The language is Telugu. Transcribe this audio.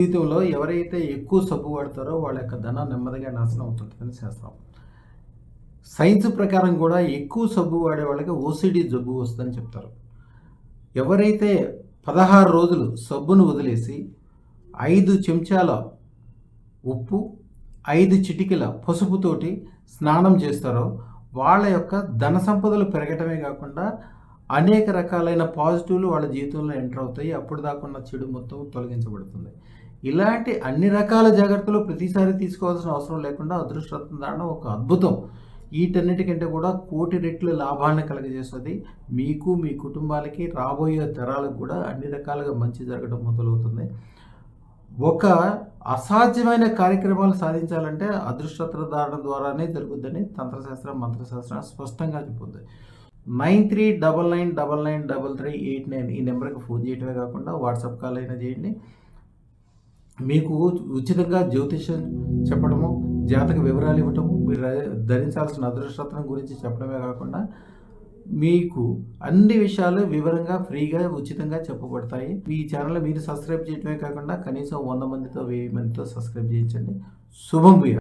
జీవితంలో ఎవరైతే ఎక్కువ సబ్బు వాడతారో వాళ్ళ యొక్క ధనం నెమ్మదిగా నాశనం అవుతుంటుందని శాస్త్రం. సైన్స్ ప్రకారం కూడా ఎక్కువ సబ్బు వాడే వాళ్ళకి ఓసిడి జబ్బు వస్తుందని చెప్తారు. ఎవరైతే 16 రోజులు సబ్బును వదిలేసి 5 చెంచాల ఉప్పు, 5 చిటికెల పసుపుతోటి స్నానం చేస్తారో వాళ్ళ యొక్క ధన సంపదలు పెరగటమే కాకుండా అనేక రకాలైన పాజిటివ్లు వాళ్ళ జీవితంలో ఎంటర్ అవుతాయి. అప్పుడు దాకా ఉన్న చెడు మొత్తం తొలగించబడుతుంది. ఇలాంటి అన్ని రకాల జాగ్రత్తలు ప్రతిసారి తీసుకోవాల్సిన అవసరం లేకుండా అదృష్టరత్న దానం ఒక అద్భుతం. వీటన్నిటికంటే కూడా కోటి రెట్లు లాభాన్ని కలుగజేస్తుంది. మీకు, మీ కుటుంబాలకి, రాబోయే తరాలకు కూడా అన్ని రకాలుగా మంచి జరగడం మొదలవుతుంది. ఒక అసాధ్యమైన కార్యక్రమాలు సాధించాలంటే అదృష్టరత్న దానం ద్వారానే జరుగుద్దని తంత్రశాస్త్రం, మంత్రశాస్త్రం స్పష్టంగా చెప్పుద్ది. 9399993389 ఈ నెంబర్కి ఫోన్ చేయటమే కాకుండా వాట్సాప్ కాల్ అయినా చేయండి. మీకు ఉచితంగా జ్యోతిష్యం చెప్పడము, జాతక వివరాలు ఇవ్వటము, మీరు ధరించాల్సిన అదృష్టరత్నం గురించి చెప్పడమే కాకుండా మీకు అన్ని విషయాలు వివరంగా, ఫ్రీగా, ఉచితంగా చెప్పబడతాయి. ఈ ఛానల్ మీరు సబ్స్క్రైబ్ చేయడమే కాకుండా కనీసం 100 మందితో, 1000 మందితో సబ్స్క్రైబ్ చేయించండి. శుభం భూయాత్.